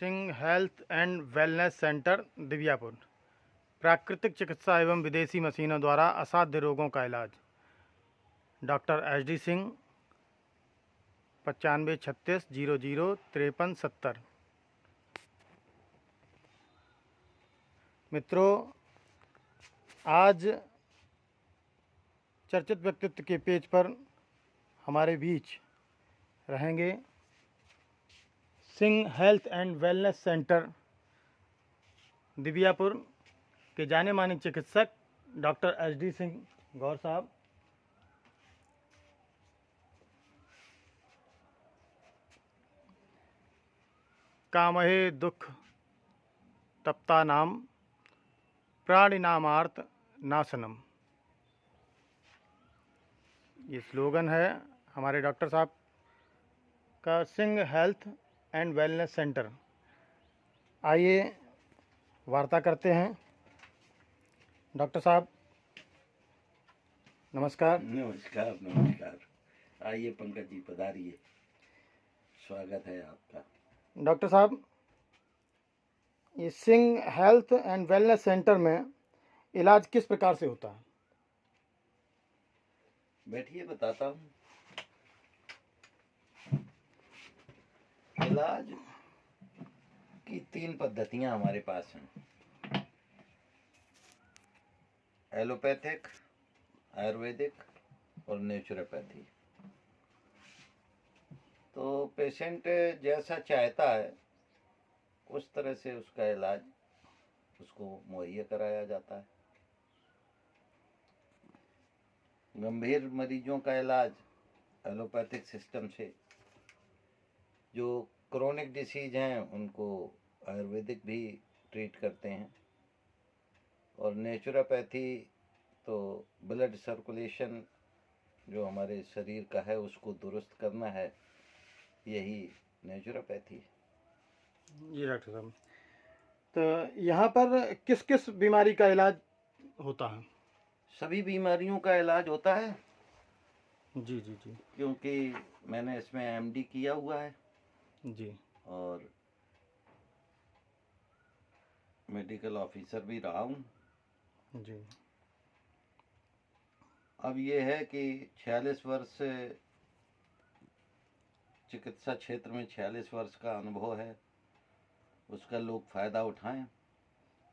Singh health and wellness centre Divyapur. प्राकृतिक चिकित्सा एवं विदेशी मशीनों द्वारा असाध्य रोगों का इलाज। Doctor HD Singh, 9536005370। मित्रों, आज चर्चित व्यक्तित्व के पेज पर हमारे बीच रहेंगे Singh health and wellness centre Divyapur के जाने माने चिकित्सक डॉक्टर HD सिंह गौर साहब। कामहे दुख तप्ता नाम प्राणिनामार्थ नाशनम, ये स्लोगन है हमारे डॉक्टर साहब का, Singh health and wellness centre. आइए वार्ता करते हैं। डॉक्टर साहब नमस्कार। नमस्कार नमस्कार। आइए पंकज जी, पधारिए, स्वागत है आपका। डॉक्टर साहब, ये Singh health and wellness centre में इलाज किस प्रकार से होता है? बैठिए, बताता हूँ। इलाज की 3 पद्धतियां हमारे पास हैं: एलोपैथिक, आयुर्वेदिक और नेचुरोपैथी। तो पेशेंट जैसा चाहता है उस तरह से उसका इलाज उसको मुहैया कराया जाता है। गंभीर मरीजों का इलाज एलोपैथिक सिस्टम से, जो क्रोनिक डिसीज हैं उनको आयुर्वेदिक भी ट्रीट करते हैं, और नेचुरोपैथी तो ब्लड सर्कुलेशन जो हमारे शरीर का है उसको दुरुस्त करना है, यही नेचुरोपैथी है। जी डॉक्टर साहब, तो यहाँ पर किस किस बीमारी का इलाज होता है? सभी बीमारियों का इलाज होता है। जी जी जी। क्योंकि मैंने इसमें MD किया हुआ है जी। और मेडिकल ऑफिसर भी रहा हूँ। जी। अब ये है कि 46 वर्ष चिकित्सा क्षेत्र में 46 वर्ष का अनुभव है, उसका लोग फ़ायदा उठाएं।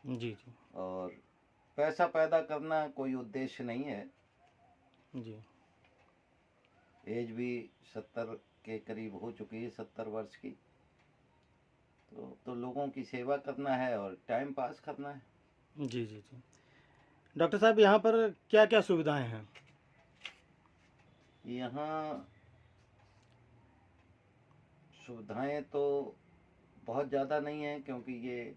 जी जी। और पैसा पैदा करना कोई उद्देश्य नहीं है। जी। एज भी 70 के करीब हो चुकी है, 70 वर्ष की। तो लोगों की सेवा करना है और टाइम पास करना है। जी जी जी। डॉक्टर साहब, यहाँ पर क्या क्या सुविधाएं हैं? यहाँ सुविधाएं तो बहुत ज़्यादा नहीं है, क्योंकि ये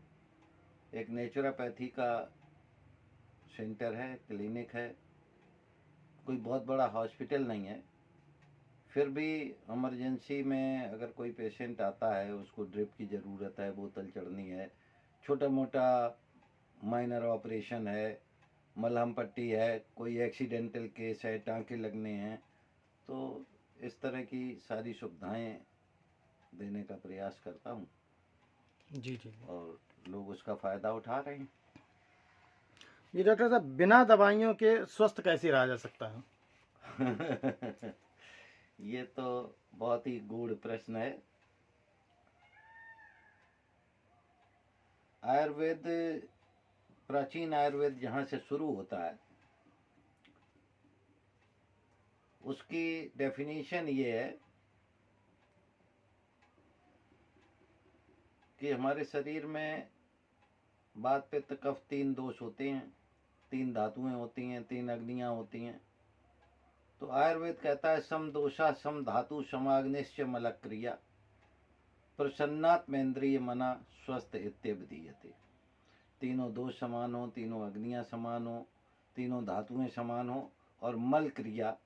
एक नेचुरोपैथी का सेंटर है, क्लिनिक है, कोई बहुत बड़ा हॉस्पिटल नहीं है। फिर भी इमरजेंसी में अगर कोई पेशेंट आता है, उसको ड्रिप की ज़रूरत है, बोतल चढ़नी है, छोटा मोटा माइनर ऑपरेशन है, मलहम पट्टी है, कोई एक्सीडेंटल केस है, टाँके लगने हैं, तो इस तरह की सारी सुविधाएं देने का प्रयास करता हूँ। जी जी। और लोग उसका फ़ायदा उठा रहे हैं। जी डॉक्टर साहब, बिना दवाइयों के स्वस्थ कैसे रहा जा सकता है? ये तो बहुत ही गूढ़ प्रश्न है। आयुर्वेद, प्राचीन आयुर्वेद जहाँ से शुरू होता है, उसकी डेफिनेशन ये है कि हमारे शरीर में वात पित्त कफ 3 दोष होते हैं, 3 धातुएं होती हैं, 3 अग्नियां होती हैं। तो आयुर्वेद कहता है सम दोषा सम धातु समाग्निश्च मलक क्रिया प्रसन्नात्मेन्द्रिय मना स्वस्थ इत्यभिधीयते। तीनों दोष समान हो, तीनों अग्नियां समान हो, तीनों धातुएं समान हो, और मल क्रिया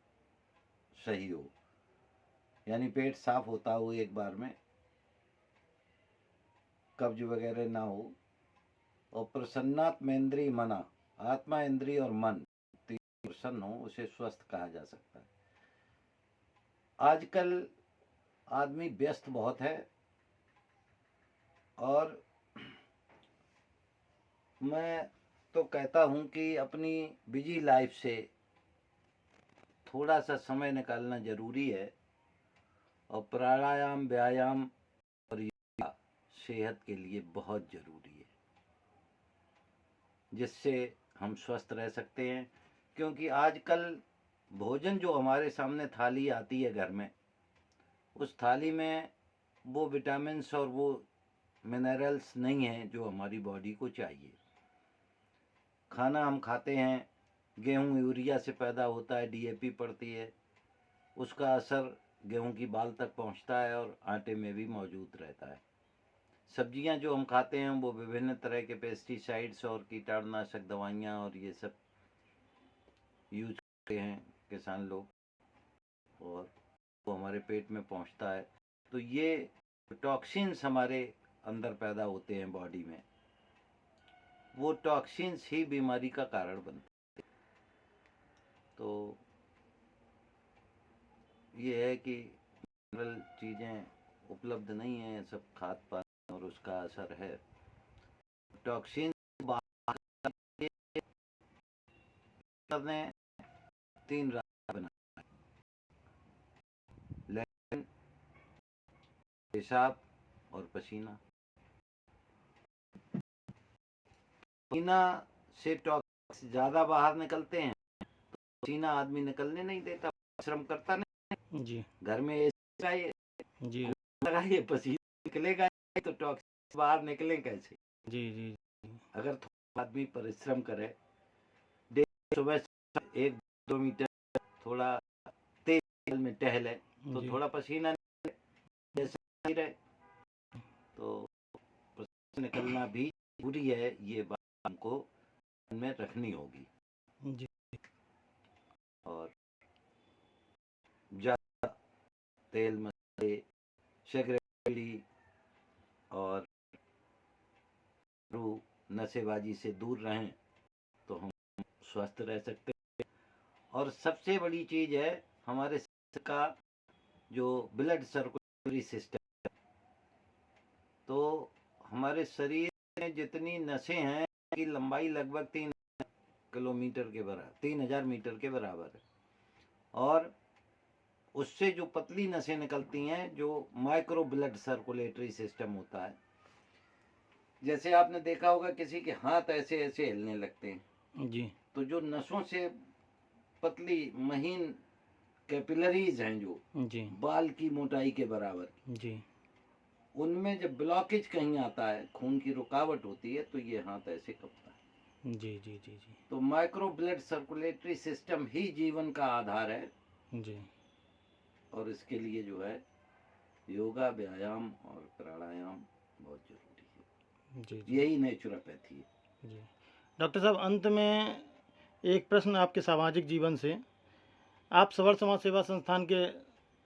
सही हो, यानी पेट साफ होता हो एक बार में, कब्ज वगैरह ना हो, और प्रसन्नात्मेन्द्रिय मना, आत्मा इंद्रिय और मन प्रसन्न हो, उसे स्वस्थ कहा जा सकता है। आजकल आदमी व्यस्त बहुत है, और मैं तो कहता हूँ कि अपनी बिजी लाइफ से थोड़ा सा समय निकालना ज़रूरी है, और प्राणायाम, व्यायाम और योगा सेहत के लिए बहुत ज़रूरी है, जिससे हम स्वस्थ रह सकते हैं। क्योंकि आजकल भोजन जो हमारे सामने थाली आती है घर में, उस थाली में वो विटामिन्स और वो मिनरल्स नहीं हैं जो हमारी बॉडी को चाहिए। खाना हम खाते हैं, गेहूँ यूरिया से पैदा होता है, डीएपी पड़ती है, उसका असर गेहूं की बाल तक पहुंचता है और आटे में भी मौजूद रहता है। सब्जियां जो हम खाते हैं वो विभिन्न तरह के पेस्टिसाइड्स और कीटाणुनाशक दवाइयां और ये सब यूज करते हैं किसान लोग, और वो हमारे पेट में पहुंचता है। तो ये टॉक्सिन्स हमारे अंदर पैदा होते हैं बॉडी में, वो टॉक्सिन्स ही बीमारी का कारण बनते हैं। तो ये है कि मिनरल चीज़ें उपलब्ध नहीं हैं, सब खाद पान और उसका असर है। टॉक्सिन ने 3 रास्ते बनाए, लैट्रिन, पेशाब और पसीना। पसीना से टॉक्सिन ज़्यादा बाहर निकलते हैं, तो पसीना आदमी निकलने नहीं देता, श्रम करता नहीं। जी घर में एसी लगाइए, जी लगाइए, पसीना निकलेगा तो टॉक्सिन बाहर निकले कैसे? जी जी अगर थोड़ा आदमी परिश्रम करे, सुबह 1-2 मीटर थोड़ा तेज में टहले, तो जी थोड़ा पसीना जैसे ही रहे, तो पसीना निकलना भी जरूरी है। ये बात हमको ध्यान में रखनी होगी। जी और ज़्यादा तेल मसाले, सिगरेट, बीड़ी और नशेबाजी से दूर रहें तो हम स्वस्थ रह सकते हैं। और सबसे बड़ी चीज़ है हमारे शरीर का जो ब्लड सर्कुलेटरी सिस्टम। तो हमारे शरीर में जितनी नसें हैं की लंबाई लगभग 3 किलोमीटर के बराबर, 3000 मीटर के बराबर है, और उससे जो पतली नसें निकलती हैं जो माइक्रो ब्लड सर्कुलेटरी सिस्टम होता है। जैसे आपने देखा होगा किसी के हाथ ऐसे ऐसे हिलने लगते हैं, जी तो जो नसों से पतली महीन कैपिलरीज हैं जो जी बाल की मोटाई के बराबर, जी उनमें जब ब्लॉकेज कहीं आता है, खून की रुकावट होती है, तो ये हाथ ऐसे कपता है। जी जी जी जी तो माइक्रो ब्लड सर्कुलेटरी सिस्टम ही जीवन का आधार है, जी और इसके लिए जो है योगा, व्यायाम और प्राणायाम बहुत जरूरी है। जी जी यही नेचुरोपैथी है। जी डॉक्टर साहब, अंत में एक प्रश्न आपके सामाजिक जीवन से। आप सवर समाज सेवा संस्थान के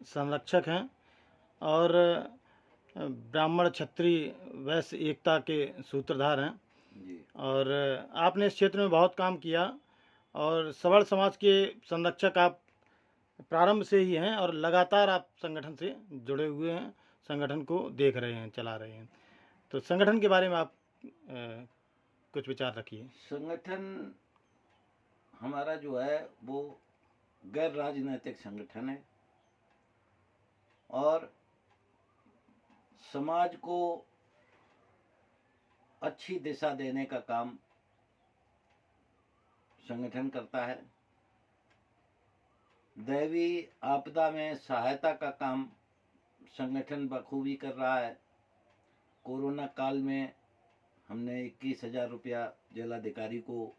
संरक्षक हैं और ब्राह्मण क्षत्रिय वैश्य एकता के सूत्रधार हैं, जी और आपने इस क्षेत्र में बहुत काम किया, और सवर्ण समाज के संरक्षक आप प्रारंभ से ही हैं, और लगातार आप संगठन से जुड़े हुए हैं, संगठन को देख रहे हैं, चला रहे हैं। तो संगठन के बारे में आप कुछ विचार रखिए। संगठन हमारा जो है वो गैर राजनीतिक संगठन है, और समाज को अच्छी दिशा देने का काम संगठन करता है। दैवी आपदा में सहायता का काम संगठन बखूबी कर रहा है। कोरोना काल में हमने 21,000 रुपया जिलाधिकारी को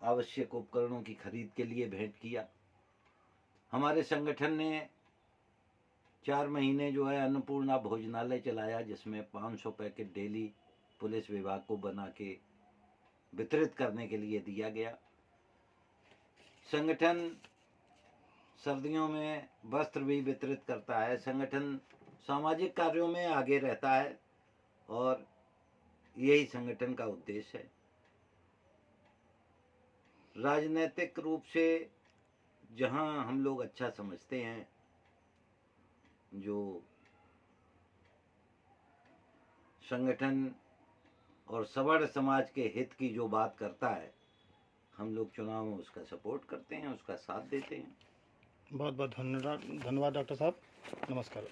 आवश्यक उपकरणों की खरीद के लिए भेंट किया। हमारे संगठन ने 4 महीने जो है अन्नपूर्णा भोजनालय चलाया, जिसमें 500 पैकेट डेली पुलिस विभाग को बना के वितरित करने के लिए दिया गया। संगठन सर्दियों में वस्त्र भी वितरित करता है। संगठन सामाजिक कार्यों में आगे रहता है, और यही संगठन का उद्देश्य है। राजनीतिक रूप से जहां हम लोग अच्छा समझते हैं, जो संगठन और सवर्ण समाज के हित की जो बात करता है, हम लोग चुनाव में उसका सपोर्ट करते हैं, उसका साथ देते हैं। बहुत बहुत धन्यवाद डॉक्टर साहब, नमस्कार।